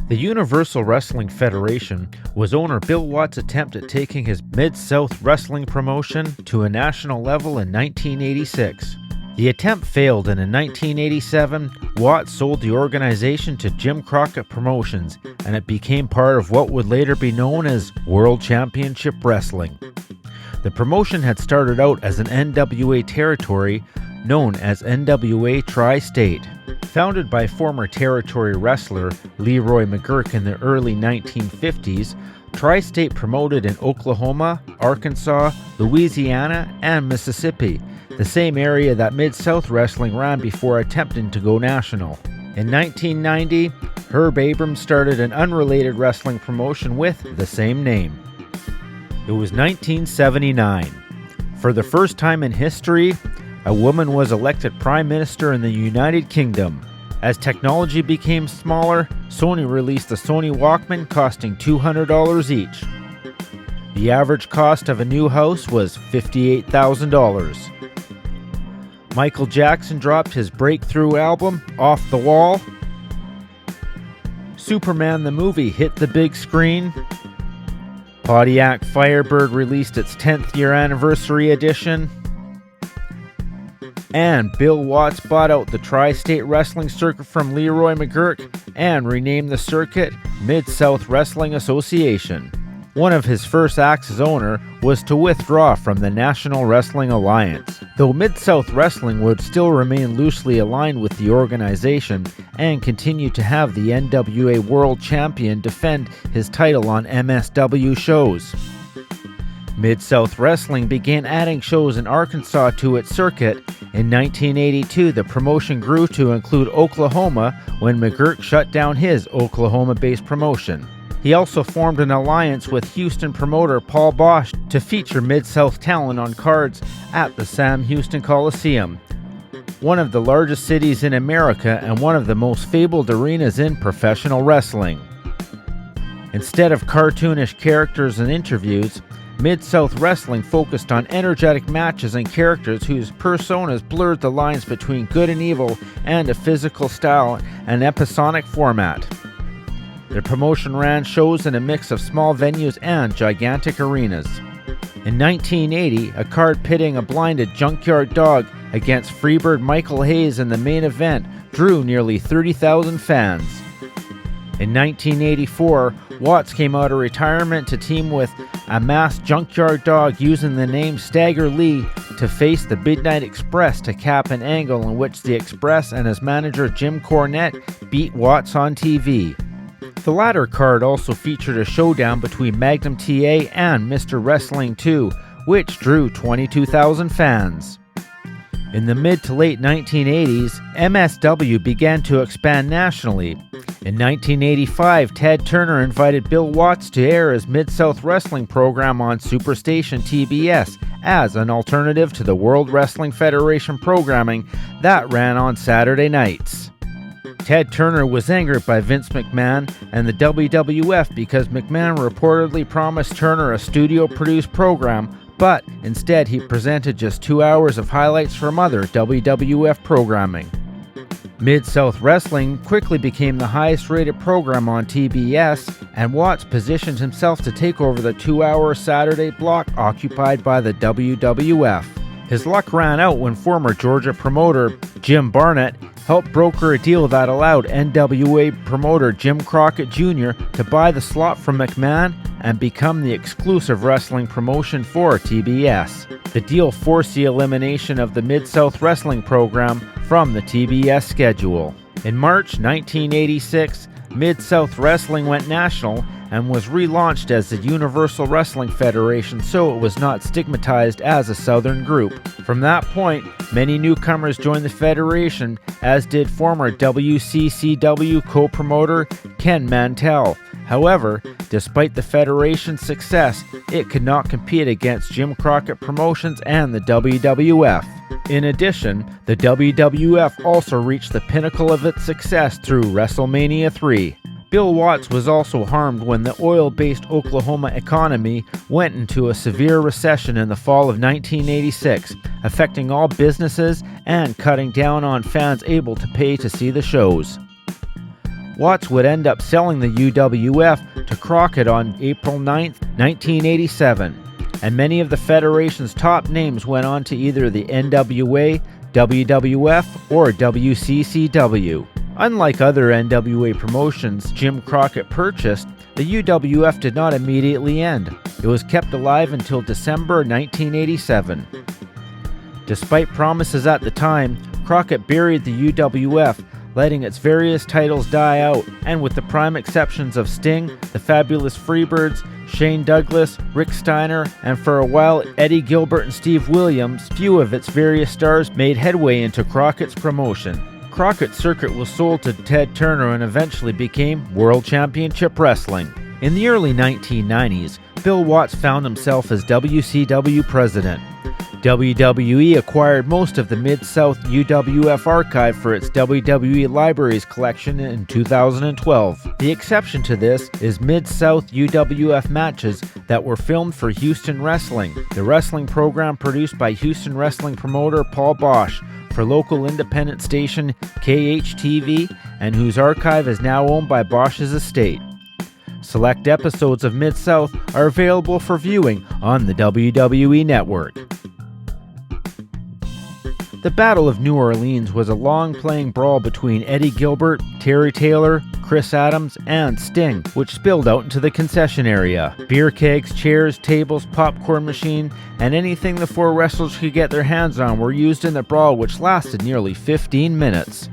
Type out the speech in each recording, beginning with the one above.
The Universal Wrestling Federation was owner Bill Watts' attempt at taking his Mid-South wrestling promotion to a national level in 1986. The attempt failed, and in 1987, Watts sold the organization to Jim Crockett Promotions, and it became part of what would later be known as World Championship Wrestling. The promotion had started out as an NWA Territory known as NWA Tri-State. Founded by former Territory wrestler Leroy McGuirk in the early 1950s, Tri-State promoted in Oklahoma, Arkansas, Louisiana, and Mississippi, the same area that Mid-South Wrestling ran before attempting to go national. In 1990, Herb Abrams started an unrelated wrestling promotion with the same name. It was 1979. For the first time in history, a woman was elected Prime Minister in the United Kingdom. As technology became smaller, Sony released the Sony Walkman costing $200 each. The average cost of a new house was $58,000. Michael Jackson dropped his breakthrough album, Off the Wall. Superman the movie hit the big screen. Pontiac Firebird released its 10th year anniversary edition. And Bill Watts bought out the Tri-State Wrestling Circuit from Leroy McGuirk and renamed the circuit Mid-South Wrestling Association. One of his first acts as owner was to withdraw from the National Wrestling Alliance. Though Mid-South Wrestling would still remain loosely aligned with the organization and continue to have the NWA World Champion defend his title on MSW shows. Mid-South Wrestling began adding shows in Arkansas to its circuit. In 1982, the promotion grew to include Oklahoma when McGuirk shut down his Oklahoma-based promotion. He also formed an alliance with Houston promoter Paul Bosch to feature Mid-South talent on cards at the Sam Houston Coliseum, one of the largest cities in America and one of the most fabled arenas in professional wrestling. Instead of cartoonish characters and interviews, Mid-South Wrestling focused on energetic matches and characters whose personas blurred the lines between good and evil and a physical style and episodic format. The promotion ran shows in a mix of small venues and gigantic arenas. In 1980, a card pitting a blinded Junkyard Dog against Freebird Michael Hayes in the main event drew nearly 30,000 fans. In 1984, Watts came out of retirement to team with a masked Junkyard Dog using the name Stagger Lee to face the Midnight Express to cap an angle in which the Express and his manager Jim Cornette beat Watts on TV. The latter card also featured a showdown between Magnum TA and Mr. Wrestling 2, which drew 22,000 fans. In the mid to late 1980s, MSW began to expand nationally. In 1985, Ted Turner invited Bill Watts to air his Mid-South Wrestling program on Superstation TBS as an alternative to the World Wrestling Federation programming that ran on Saturday nights. Ted Turner was angered by Vince McMahon and the WWF because McMahon reportedly promised Turner a studio-produced program, but instead he presented just 2 hours of highlights from other WWF programming. Mid-South Wrestling quickly became the highest-rated program on TBS, and Watts positioned himself to take over the 2-hour Saturday block occupied by the WWF. His luck ran out when former Georgia promoter Jim Barnett helped broker a deal that allowed NWA promoter Jim Crockett Jr. to buy the slot from McMahon and become the exclusive wrestling promotion for TBS. The deal forced the elimination of the Mid-South Wrestling program from the TBS schedule. In March 1986, Mid-South Wrestling went national and was relaunched as the Universal Wrestling Federation, so it was not stigmatized as a Southern group. From that point, many newcomers joined the federation, as did former WCCW co-promoter Ken Mantell. However, despite the federation's success, it could not compete against Jim Crockett Promotions and the WWF. In addition, the WWF also reached the pinnacle of its success through WrestleMania 3. Bill Watts was also harmed when the oil-based Oklahoma economy went into a severe recession in the fall of 1986, affecting all businesses and cutting down on fans able to pay to see the shows. Watts would end up selling the UWF to Crockett on April 9, 1987, and many of the Federation's top names went on to either the NWA, WWF, or WCCW. Unlike other NWA promotions Jim Crockett purchased, the UWF did not immediately end. It was kept alive until December 1987. Despite promises at the time, Crockett buried the UWF, letting its various titles die out, and with the prime exceptions of Sting, the Fabulous Freebirds, Shane Douglas, Rick Steiner, and for a while Eddie Gilbert and Steve Williams, few of its various stars made headway into Crockett's promotion. Crockett's circuit was sold to Ted Turner and eventually became World Championship Wrestling. In the early 1990s, Bill Watts found himself as WCW president. WWE acquired most of the Mid-South UWF archive for its WWE Libraries collection in 2012. The exception to this is Mid-South UWF matches that were filmed for Houston Wrestling, the wrestling program produced by Houston wrestling promoter Paul Bosch for local independent station KHTV, and whose archive is now owned by Bosch's estate. Select episodes of Mid-South are available for viewing on the WWE Network. The Battle of New Orleans was a long-playing brawl between Eddie Gilbert, Terry Taylor, Chris Adams, and Sting, which spilled out into the concession area. Beer kegs, chairs, tables, popcorn machine, and anything the four wrestlers could get their hands on were used in the brawl, which lasted nearly 15 minutes.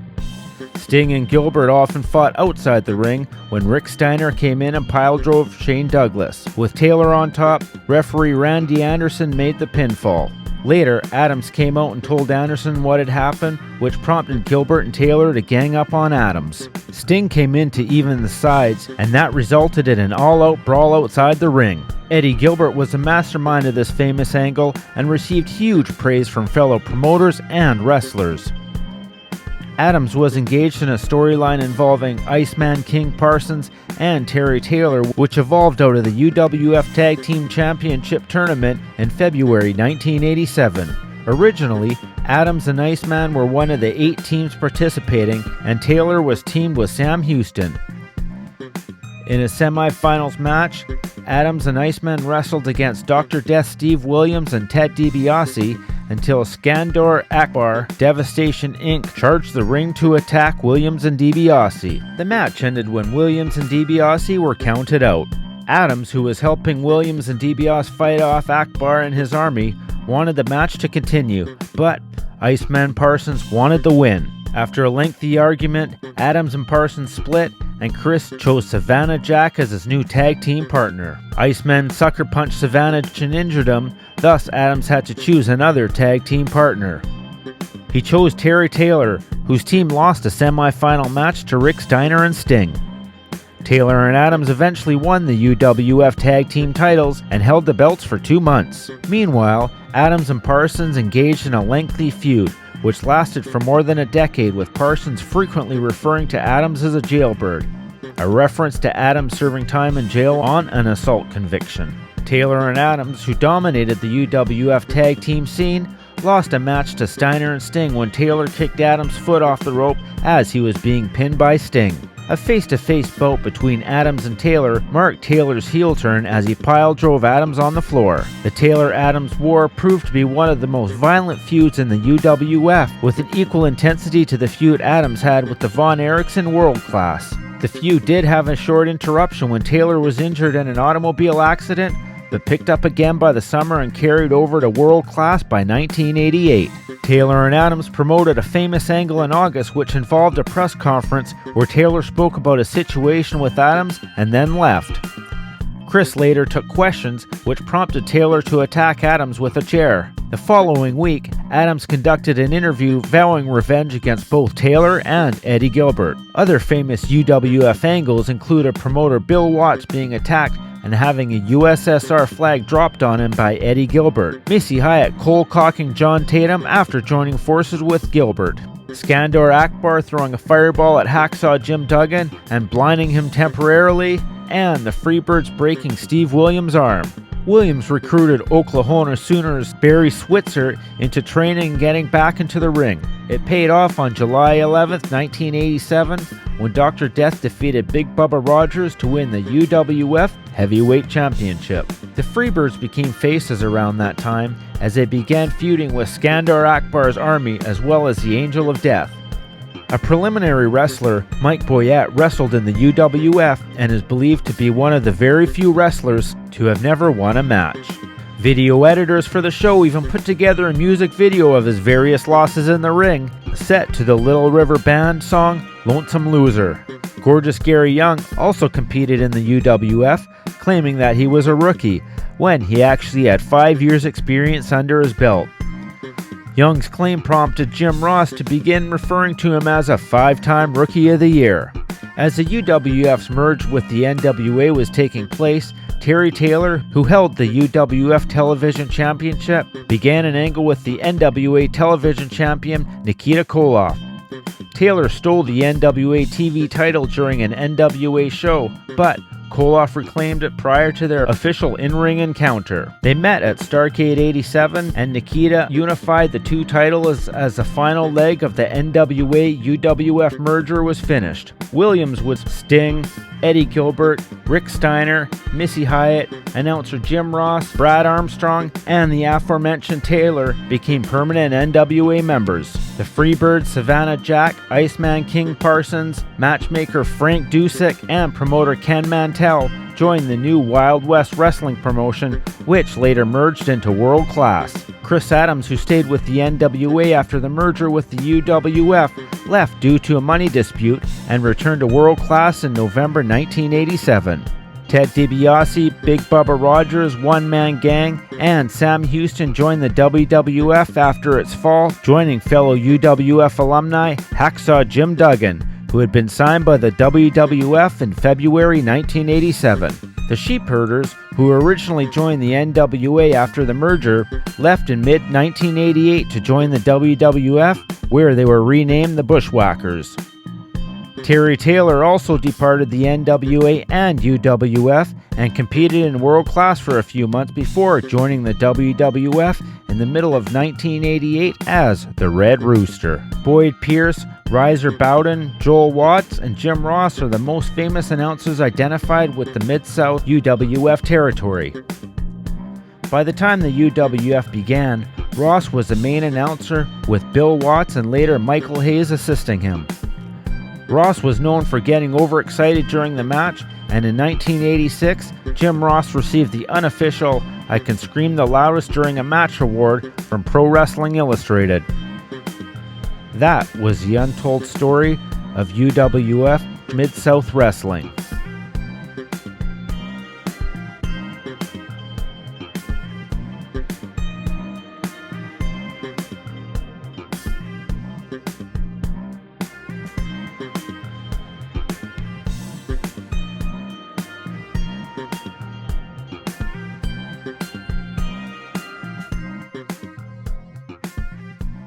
Sting and Gilbert often fought outside the ring when Rick Steiner came in and piledrove Shane Douglas. With Taylor on top, referee Randy Anderson made the pinfall. Later, Adams came out and told Anderson what had happened, which prompted Gilbert and Taylor to gang up on Adams. Sting came in to even the sides, and that resulted in an all-out brawl outside the ring. Eddie Gilbert was the mastermind of this famous angle and received huge praise from fellow promoters and wrestlers. Adams was engaged in a storyline involving Iceman King Parsons and Terry Taylor, which evolved out of the UWF Tag Team Championship Tournament in February 1987. Originally, Adams and Iceman were one of the 8 teams participating, and Taylor was teamed with Sam Houston. In a semifinals match, Adams and Iceman wrestled against Dr. Death Steve Williams and Ted DiBiase until Skandor Akbar Devastation Inc. charged the ring to attack Williams and DiBiase. The match ended when Williams and DiBiase were counted out. Adams, who was helping Williams and DiBiase fight off Akbar and his army, wanted the match to continue, but Iceman Parsons wanted the win. After a lengthy argument, Adams and Parsons split, and Chris chose Savannah Jack as his new tag team partner. Iceman sucker punched Savannah and injured him, thus Adams had to choose another tag team partner. He chose Terry Taylor, whose team lost a semi-final match to Rick Steiner and Sting. Taylor and Adams eventually won the UWF tag team titles and held the belts for 2 months. Meanwhile, Adams and Parsons engaged in a lengthy feud, which lasted for more than a decade, with Parsons frequently referring to Adams as a jailbird, a reference to Adams serving time in jail on an assault conviction. Taylor and Adams, who dominated the UWF tag team scene, lost a match to Steiner and Sting when Taylor kicked Adams' foot off the rope as he was being pinned by Sting. A face-to-face bout between Adams and Taylor marked Taylor's heel turn as he pile-drove Adams on the floor. The Taylor-Adams war proved to be one of the most violent feuds in the UWF, with an equal intensity to the feud Adams had with the Von Erichsen World Class. The feud did have a short interruption when Taylor was injured in an automobile accident, but picked up again by the summer and carried over to World Class by 1988. Taylor and Adams promoted a famous angle in August which involved a press conference where Taylor spoke about a situation with Adams and then left. Chris later took questions, which prompted Taylor to attack Adams with a chair. The following week, Adams conducted an interview vowing revenge against both Taylor and Eddie Gilbert. Other famous UWF angles included promoter Bill Watts being attacked and having a USSR flag dropped on him by Eddie Gilbert. Missy Hyatt cold-cocking John Tatum after joining forces with Gilbert. Skandor Akbar throwing a fireball at Hacksaw Jim Duggan and blinding him temporarily, and the Freebirds breaking Steve Williams' arm. Williams recruited Oklahoma Sooners Barry Switzer into training and getting back into the ring. It paid off on July 11, 1987, when Dr. Death defeated Big Bubba Rogers to win the UWF Heavyweight Championship. The Freebirds became faces around that time as they began feuding with Skandar Akbar's army as well as the Angel of Death. A preliminary wrestler, Mike Boyette, wrestled in the UWF and is believed to be one of the very few wrestlers to have never won a match. Video editors for the show even put together a music video of his various losses in the ring, set to the Little River Band song Lonesome Loser. Gorgeous Gary Young also competed in the UWF, claiming that he was a rookie, when he actually had 5 years' experience under his belt. Young's claim prompted Jim Ross to begin referring to him as a 5-time Rookie of the Year. As the UWF's merge with the NWA was taking place, Terry Taylor, who held the UWF Television Championship, began an angle with the NWA Television Champion Nikita Koloff. Taylor stole the NWA TV title during an NWA show, but Koloff reclaimed it prior to their official in-ring encounter. They met at Starrcade 87, and Nikita unified the two titles as the final leg of the NWA-UWF merger was finished. Williams with Sting, Eddie Gilbert, Rick Steiner, Missy Hyatt, announcer Jim Ross, Brad Armstrong, and the aforementioned Taylor became permanent NWA members. The Freebirds, Savannah Jack, Iceman King Parsons, matchmaker Frank Dusek, and promoter Ken Mantell joined the new Wild West Wrestling promotion, which later merged into World Class. Chris Adams, who stayed with the NWA after the merger with the UWF, left due to a money dispute and returned to World Class in November 1987. Ted DiBiase, Big Bubba Rogers, One Man Gang, and Sam Houston joined the WWF after its fall, joining fellow UWF alumni Hacksaw Jim Duggan, who had been signed by the WWF in February 1987. The Sheepherders, who originally joined the NWA after the merger, left in mid-1988 to join the WWF, where they were renamed the Bushwhackers. Terry Taylor also departed the NWA and UWF and competed in World Class for a few months before joining the WWF in the middle of 1988 as the Red Rooster. Boyd Pierce, Riser Bowden, Joel Watts, and Jim Ross are the most famous announcers identified with the Mid-South UWF territory. By the time the UWF began, Ross was the main announcer, with Bill Watts and later Michael Hayes assisting him. Ross was known for getting overexcited during the match, and in 1986, Jim Ross received the unofficial I Can Scream the Loudest During a Match award from Pro Wrestling Illustrated. That was the untold story of UWF Mid-South Wrestling.